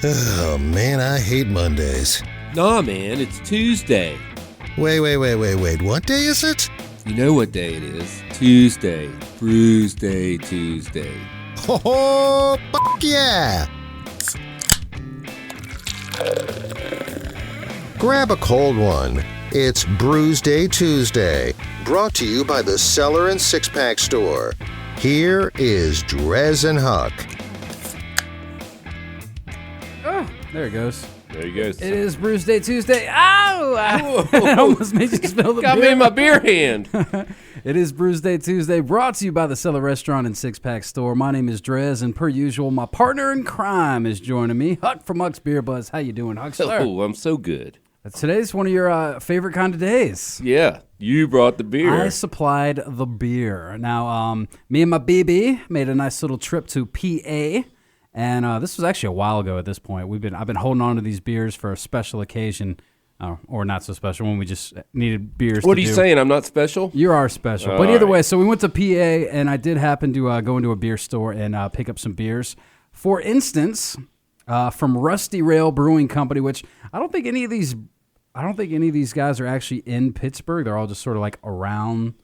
Oh, man, I hate Mondays. Nah, man, it's Tuesday. Wait. What day is it? You know what day it is. Tuesday. Brewsday Tuesday. Oh, fuck yeah! Grab a cold one. It's Brewsday Tuesday, brought to you by the Cellar and Six Pack Store. Here is DreZ and Huck. Oh, there it goes. There you go. It is Brewsday Tuesday. Ow! I almost made you spill the Got beer. me in my beer hand. It is Brewsday Tuesday, brought to you by the Cellar Restaurant and Six Pack Store. My name is DreZ, and per usual, my partner in crime is joining me, Huck from Huck's Beer Buzz. How you doing, Huckster? Oh, I'm so good. Today's one of your favorite kind of days. Yeah, you brought the beer. I supplied the beer. Now, me and my BB made a nice little trip to PA, and this was actually a while ago at this point. I've been holding on to these beers for a special occasion, or not so special, when we just needed beers. What are you saying? I'm not special? You are special. But either way, so we went to PA, and I did happen to go into a beer store and pick up some beers. For instance, from Rusty Rail Brewing Company, which I don't think any of these guys are actually in Pittsburgh. They're all just sort of like around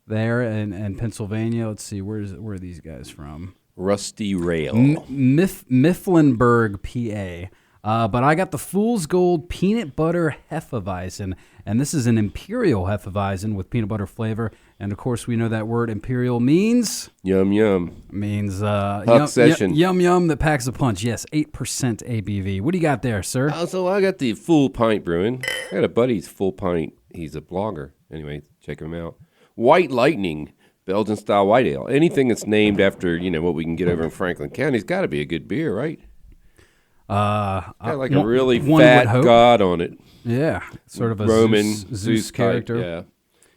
there in Pennsylvania. Let's see, where are these guys from? Rusty Rail. Mifflinburg, PA. But I got the Fool's Gold Peanut Butter Hefeweizen, and this is an Imperial Hefeweizen with peanut butter flavor. And, of course, we know that word Imperial means... Yum, yum. Means yum that packs a punch. Yes, 8% ABV. What do you got there, sir? So I got the Full Pint Brewing. I got a buddy, he's Full Pint. He's a blogger. Anyway, check him out. White Lightning, Belgian-style white ale. Anything that's named after, what we can get over in Franklin County's got to be a good beer, right? Got like a really fat god on it. Yeah, sort of a Roman Zeus character. Yeah,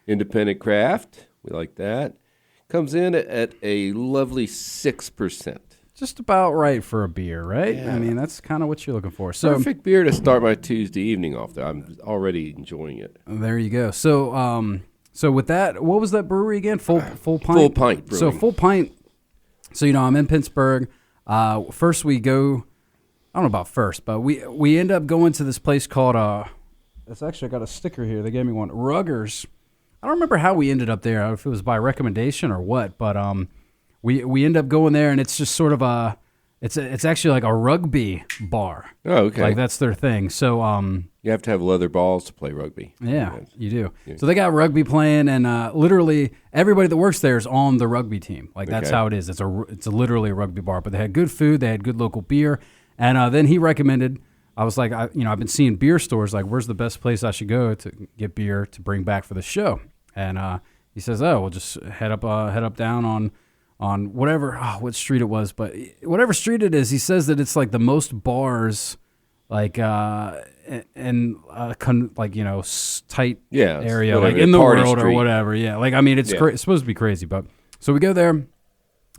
independent craft. We like that. Comes in at a lovely 6%. Just about right for a beer, right? Yeah. I mean, that's kind of what you're looking for. So perfect beer to start my Tuesday evening off there. I'm already enjoying it. There you go. So, so with that, what was that brewery again? Full Pint. Full Pint Brewing. So Full Pint. So I'm in Pittsburgh. First we go. I don't know about first, but we end up going to this place called, it's actually, I got a sticker here. They gave me one. Ruggers. I don't remember how we ended up there, if it was by recommendation or what, but we end up going there, and it's just sort of it's actually like a rugby bar. Oh, okay. Like, that's their thing. So you have to have leather balls to play rugby. Yeah, you do. Yeah. So they got rugby playing, and literally everybody that works there is on the rugby team. Like, that's how it is. It's literally a rugby bar, but they had good food. They had good local beer. And then he recommended, I was like, I've been seeing beer stores, like, where's the best place I should go to get beer to bring back for the show? And he says, we'll just head up down on whatever, what street it was, but whatever street it is, he says that it's like the most bars, like, in tight area, like in the world or whatever. Yeah, like, I mean, it's supposed to be crazy, but so we go there,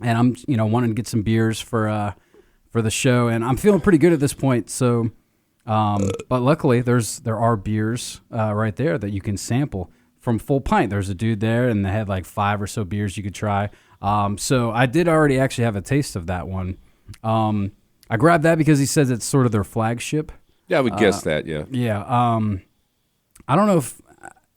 and I'm, wanting to get some beers for the show, and I'm feeling pretty good at this point. So, but luckily there are beers right there that you can sample from Full Pint. There's a dude there, and they had like 5 or so beers you could try. So I did already actually have a taste of that one. I grabbed that because he says it's sort of their flagship. Yeah, I would guess that. Yeah. Yeah. I don't know if.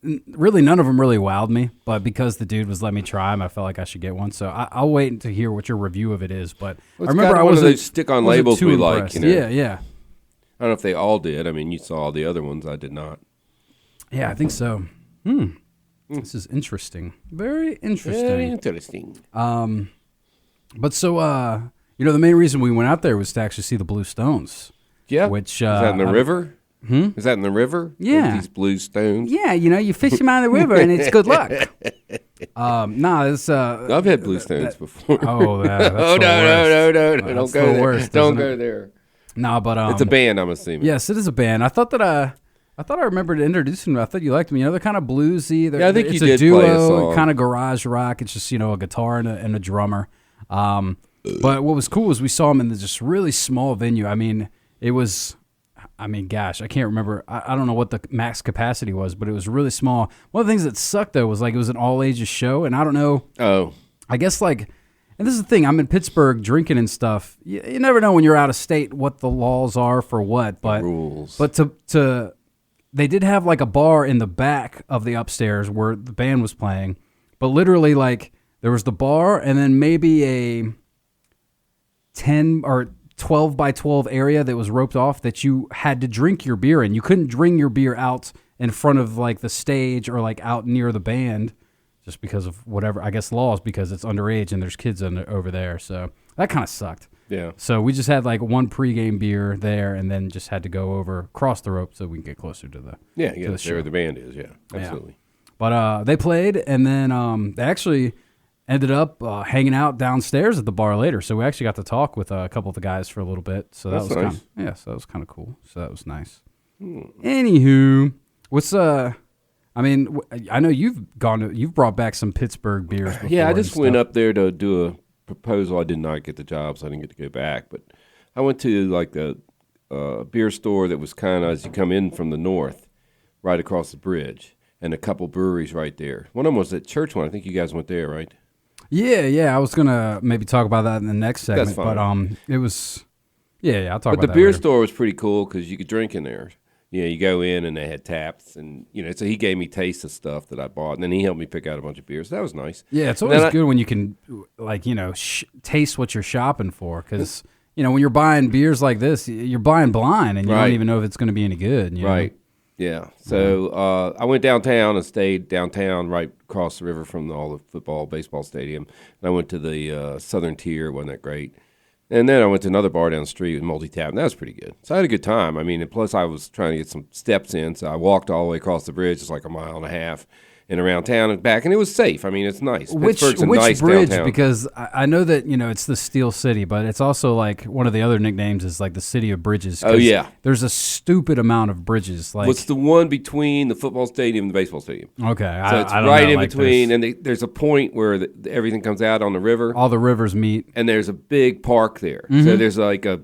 Really, none of them really wowed me, but because the dude was letting me try them, I felt like I should get one. So I'll wait to hear what your review of it is. But I remember I wasn't those stick-on labels we impressed. like. Yeah. I don't know if they all did. I mean, you saw all the other ones. I did not. Yeah, I think so. This is interesting. Very interesting. Very interesting. But so the main reason we went out there was to actually see the Blue Stones. Yeah. Which is that in the river? Is that in the river? Yeah. These blue stones? Yeah, you fish them out of the river, and it's good luck. It's... I've had blue stones before. Oh, that's no. Don't go there. Worst, don't go there. No, but... it's a band, I'm assuming. Yes, it is a band. I thought I remembered introducing them. I thought you liked them. They're kind of bluesy. I think you did It's a duo, play a song. Kind of garage rock. It's just, a guitar and a drummer. But what was cool was we saw them in this really small venue. I mean, it was... gosh, I can't remember. I don't know what the max capacity was, but it was really small. One of the things that sucked, though, was like it was an all-ages show, and I don't know. Oh. I guess, like, And this is the thing. I'm in Pittsburgh drinking and stuff. You never know when you're out of state what the laws are for what. But the rules. But they did have like a bar in the back of the upstairs where the band was playing. But literally, like, there was the bar and then maybe a 10 or 12 by 12 area that was roped off that you had to drink your beer in. You couldn't drink your beer out in front of like the stage or like out near the band just because of whatever, I guess, laws, because it's underage and there's kids over there. So that kind of sucked. Yeah. So we just had like one pregame beer there and then just had to go across the rope so we can get closer to the to the show. Where the band is. Yeah, absolutely. Yeah. But they played, and then they actually ended up hanging out downstairs at the bar later. So we actually got to talk with a couple of the guys for a little bit. So that was nice. So that was kind of cool. So that was nice. Anywho, what's I mean, I know you've brought back some Pittsburgh beers before. Yeah, I just went up there to do a proposal. I did not get the job, so I didn't get to go back. But I went to like a beer store that was kind of as you come in from the north, right across the bridge, and a couple breweries right there. One of them was at Church One. I think you guys went there, right? Yeah. I was gonna maybe talk about that in the next segment. That's fine. But it was, yeah. I'll talk about that. But the beer later. store was pretty cool because you could drink in there. You know, you go in and they had taps, and so he gave me taste of stuff that I bought, and then he helped me pick out a bunch of beers. So that was nice. Yeah, it's always good when you can, like, taste what you're shopping for, because when you're buying beers like this, you're buying blind, and you don't even know if it's going to be any good. Right. Yeah. So I went downtown and stayed downtown right across the river from all the football, baseball stadium. And I went to the Southern Tier. Wasn't that great? And then I went to another bar down the street with multi-tap, and that was pretty good. So I had a good time. I mean, and plus I was trying to get some steps in, so I walked all the way across the bridge. It's like a mile and a half, and around town and back, and it was safe. I mean, it's nice. Pittsburgh's a nice bridge? Downtown. Because I know that it's the Steel City, but it's also like one of the other nicknames is like the City of Bridges. Oh yeah, there's a stupid amount of bridges. Like, what's the one between the football stadium and the baseball stadium? Okay, so it's right in between, and there's a point where everything comes out on the river. All the rivers meet, and there's a big park there. Mm-hmm. So there's like a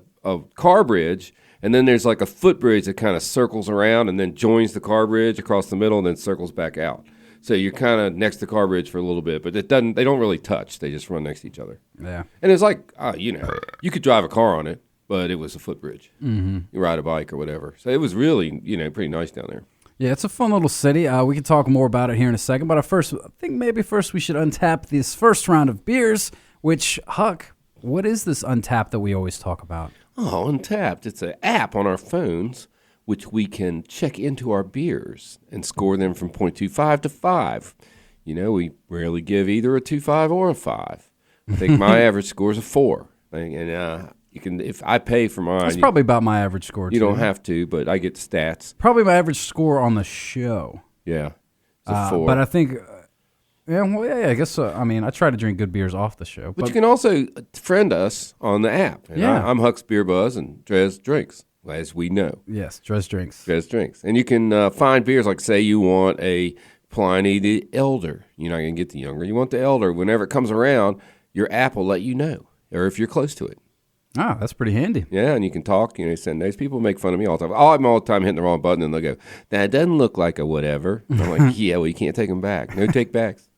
car bridge. And then there's like a footbridge that kind of circles around and then joins the car bridge across the middle and then circles back out. So you're kind of next to the car bridge for a little bit, but they don't really touch. They just run next to each other. Yeah. And it's like, you could drive a car on it, but it was a footbridge. Mm-hmm. You ride a bike or whatever. So it was really, pretty nice down there. Yeah, it's a fun little city. We can talk more about it here in a second. But I think maybe first we should untap this first round of beers, which, Huck, what is this Untapped that we always talk about? Oh, Untapped. It's an app on our phones which we can check into our beers and score them from 0.25 to 5. We rarely give either a 2.5 or a 5. I think my average score is a 4. And you can, if I pay for mine. That's probably about my average score, You don't have to, but I get the stats. Probably my average score on the show. Yeah, it's a 4. But I think... I guess so. I mean, I try to drink good beers off the show. But you can also friend us on the app. And I'm Huck's Beer Buzz, and DreZ drinks, as we know. Yes, DreZ drinks. DreZ drinks. And you can find beers, like say you want a Pliny the Elder. You're not going to get the younger. You want the Elder. Whenever it comes around, your app will let you know, or if you're close to it. Ah, that's pretty handy. Yeah, and you can talk, send notes. People make fun of me all the time. I'm all the time hitting the wrong button, and they'll go, that doesn't look like a whatever. I'm like, yeah, well, you can't take them back. No take backs.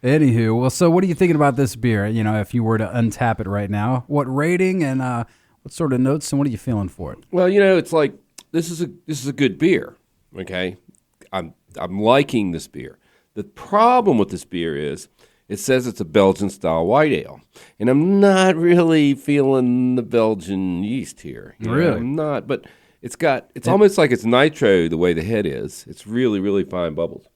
Anywho, well, so what are you thinking about this beer? If you were to untap it right now, what rating and what sort of notes, and what are you feeling for it? Well, it's like this is a good beer. Okay, I'm liking this beer. The problem with this beer is it says it's a Belgian style white ale, and I'm not really feeling the Belgian yeast here. Really, I'm not. But it's almost like it's nitro the way the head is. It's really, really fine bubbles.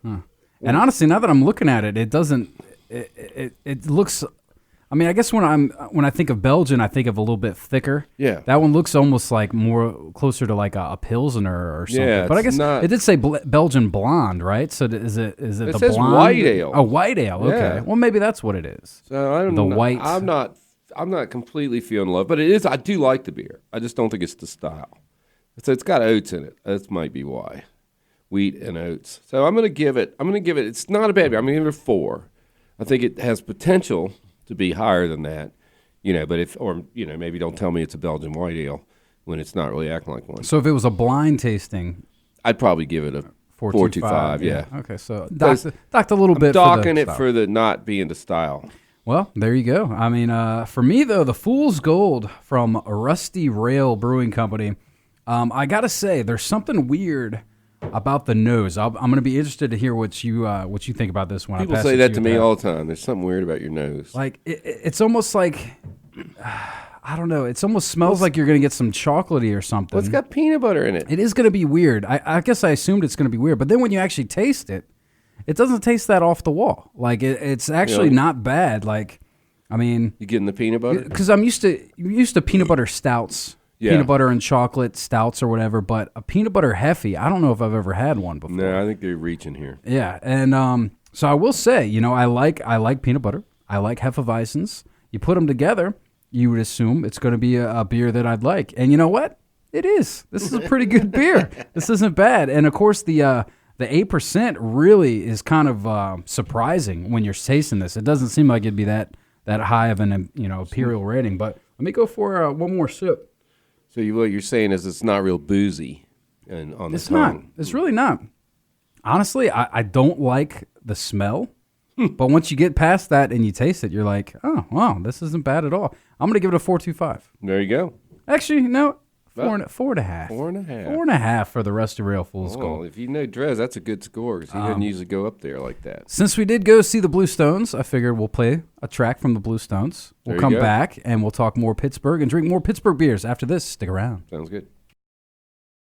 Huh. And honestly, now that I'm looking at it, it doesn't. It looks. I mean, I guess when I think of Belgian, I think of a little bit thicker. Yeah. That one looks almost like more closer to like a Pilsner or something. Yeah, but I guess it did say Belgian blonde, right? So is it it the says blonde? white ale. Oh, white ale. Okay. Yeah. Well, maybe that's what it is. So I don't know. White. I'm not completely feeling love, but it is. I do like the beer. I just don't think it's the style. So it's got oats in it. That might be why. Wheat and oats. So I'm going to give it, it's not a bad beer. I'm going to give it a 4. I think it has potential to be higher than that, but maybe don't tell me it's a Belgian white ale when it's not really acting like one. So if it was a blind tasting, I'd probably give it a 4.25, yeah. Okay, so docked a little bit. Docking it for the not being the style. Well, there you go. I mean, for me, though, the Fool's Gold from Rusty Rail Brewing Company, I got to say, there's something weird about the nose. I'm going to be interested to hear what you think about this one. People say that to me all the time. There's something weird about your nose. Like, it's almost like, I don't know. It almost smells like you're going to get some chocolatey or something. Well, it's got peanut butter in it. It is going to be weird. I guess I assumed it's going to be weird. But then when you actually taste it, it doesn't taste that off the wall. Like, it's actually not bad. Like, I mean... You getting the peanut butter? Because I'm used to peanut butter stouts. Yeah. Peanut butter and chocolate stouts or whatever. But a peanut butter Heffy, I don't know if I've ever had one before. No, I think they're reaching here. Yeah. And so I will say, I like peanut butter. I like Hefeweizens. You put them together, you would assume it's going to be a beer that I'd like. And you know what? It is. This is a pretty good beer. This isn't bad. And, of course, the 8% really is kind of surprising when you're tasting this. It doesn't seem like it'd be that high of an imperial rating. But let me go for one more sip. So what you're saying is it's not real boozy on the tongue. It's not. It's really not. Honestly, I don't like the smell. But once you get past that and you taste it, you're like, oh, wow, this isn't bad at all. I'm going to give it a 4.25. There you go. Actually, no. 4.5. 4.5. 4.5 for the Rusty Rail Fool's Gold. If you know DreZ, that's a good score because he doesn't usually go up there like that. Since we did go see the Blue Stones, I figured we'll play a track from the Blue Stones. We'll come back and we'll talk more Pittsburgh and drink more Pittsburgh beers after this. Stick around. Sounds good.